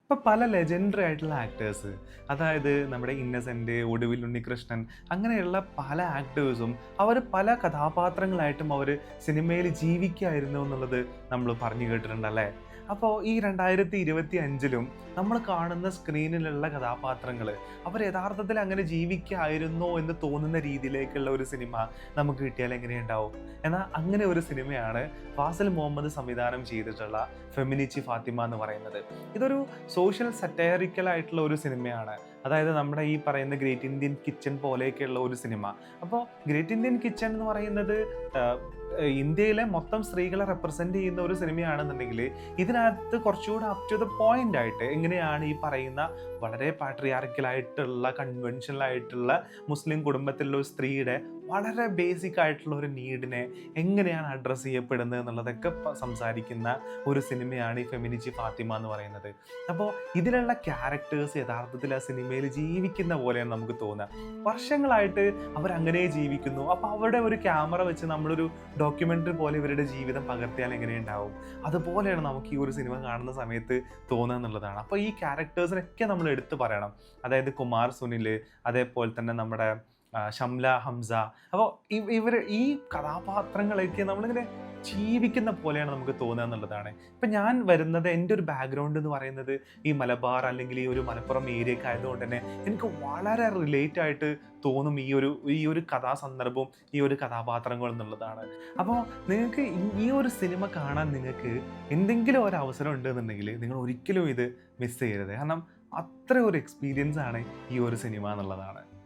ഇപ്പം പല ലെജൻഡറി ആയിട്ടുള്ള ആക്ടേഴ്സ്, അതായത് നമ്മുടെ ഇന്നസെൻ്റ്, ഒടുവിൽ ഉണ്ണികൃഷ്ണൻ, അങ്ങനെയുള്ള പല ആക്ടേഴ്സും അവർ പല കഥാപാത്രങ്ങളായിട്ടും അവർ സിനിമയിൽ ജീവിക്കുകയായിരുന്നു എന്നുള്ളത് നമ്മൾ പറഞ്ഞു കേട്ടിട്ടുണ്ടല്ലേ. അപ്പോൾ ഈ 2025-ലും നമ്മൾ കാണുന്ന സ്ക്രീനിലുള്ള കഥാപാത്രങ്ങൾ അവർ യഥാർത്ഥത്തിൽ അങ്ങനെ ജീവിക്കായിരുന്നോ എന്ന് തോന്നുന്ന രീതിയിലേക്കുള്ള ഒരു സിനിമ നമുക്ക് കിട്ടിയാൽ എങ്ങനെയുണ്ടാവും? എന്നാൽ അങ്ങനെ ഒരു സിനിമയാണ് ഫാസിൽ മുഹമ്മദ് സംവിധാനം ചെയ്തിട്ടുള്ള ഫെമിനിച്ചി ഫാത്തിമ എന്ന് പറയുന്നത്. ഇതൊരു സോഷ്യൽ സറ്റയറിക്കൽ ആയിട്ടുള്ള ഒരു സിനിമയാണ്. അതായത് നമ്മുടെ ഈ പറയുന്ന ഗ്രേറ്റ് ഇന്ത്യൻ കിച്ചൺ പോലെയൊക്കെയുള്ള ഒരു സിനിമ. അപ്പോൾ ഗ്രേറ്റ് ഇന്ത്യൻ കിച്ചൺ എന്ന് പറയുന്നത് ഇന്ത്യയിലെ മൊത്തം സ്ത്രീകളെ റെപ്രസെന്റ് ചെയ്യുന്ന ഒരു സിനിമയാണെന്നുണ്ടെങ്കിൽ ഇതിനകത്ത് കുറച്ചുകൂടെ അപ് ടു ദ പോയിന്റ് ആയിട്ട് എങ്ങനെയാണ് ഈ പറയുന്ന വളരെ പാട്രിയാർക്കലായിട്ടുള്ള കൺവെൻഷണൽ ആയിട്ടുള്ള മുസ്ലിം കുടുംബത്തിലുള്ള ഒരു സ്ത്രീയുടെ വളരെ ബേസിക് ആയിട്ടുള്ള ഒരു നീഡിനെ എങ്ങനെയാണ് അഡ്രസ്സ് ചെയ്യപ്പെടുന്നത് എന്നുള്ളതൊക്കെ സംസാരിക്കുന്ന ഒരു സിനിമയാണ് ഈ ഫെമിനിച്ചി ഫാത്തിമ എന്ന് പറയുന്നത്. അപ്പോൾ ഇതിലുള്ള ക്യാരക്ടേഴ്സ് യഥാർത്ഥത്തിൽ ആ സിനിമയിൽ ജീവിക്കുന്ന പോലെയാണ് നമുക്ക് തോന്നുക. വർഷങ്ങളായിട്ട് അവരങ്ങനെ ജീവിക്കുന്നു. അപ്പോൾ അവരുടെ ഒരു ക്യാമറ വെച്ച് നമ്മളൊരു ഡോക്യുമെൻ്ററി പോലെ ഇവരുടെ ജീവിതം പകർത്തിയാൽ എങ്ങനെയുണ്ടാവും, അതുപോലെയാണ് നമുക്ക് ഈ ഒരു സിനിമ കാണുന്ന സമയത്ത് തോന്നുക എന്നുള്ളതാണ്. അപ്പോൾ ഈ ക്യാരക്ടേഴ്സിനൊക്കെ നമ്മൾ എടുത്തു പറയണം. അതായത് കുമാർ സുനിൽ, അതേപോലെ തന്നെ നമ്മുടെ ഷംല ഹംസ. അപ്പോൾ ഇവർ ഈ കഥാപാത്രങ്ങളൊക്കെ നമ്മളിങ്ങനെ ജീവിക്കുന്ന പോലെയാണ് നമുക്ക് തോന്നുക എന്നുള്ളതാണ്. ഇപ്പം ഞാൻ വരുന്നത്, എൻ്റെ ഒരു ബാക്ക്ഗ്രൗണ്ട് എന്ന് പറയുന്നത് ഈ മലബാർ അല്ലെങ്കിൽ ഈ ഒരു മലപ്പുറം ഏരിയയൊക്കെ ആയതുകൊണ്ട് തന്നെ എനിക്ക് വളരെ റിലേറ്റ് ആയിട്ട് തോന്നും ഈ ഒരു കഥാസന്ദർഭവും ഈ ഒരു കഥാപാത്രങ്ങൾ എന്നുള്ളതാണ്. അപ്പോൾ നിങ്ങൾക്ക് ഈ ഒരു സിനിമ കാണാൻ നിങ്ങൾക്ക് എന്തെങ്കിലും ഒരു അവസരം ഉണ്ടെന്നുണ്ടെങ്കിൽ നിങ്ങൾ ഒരിക്കലും ഇത് മിസ് ചെയ്യരുത്. കാരണം അത്ര ഒരു എക്സ്പീരിയൻസ് ആണ് ഈ ഒരു സിനിമ എന്നുള്ളതാണ്.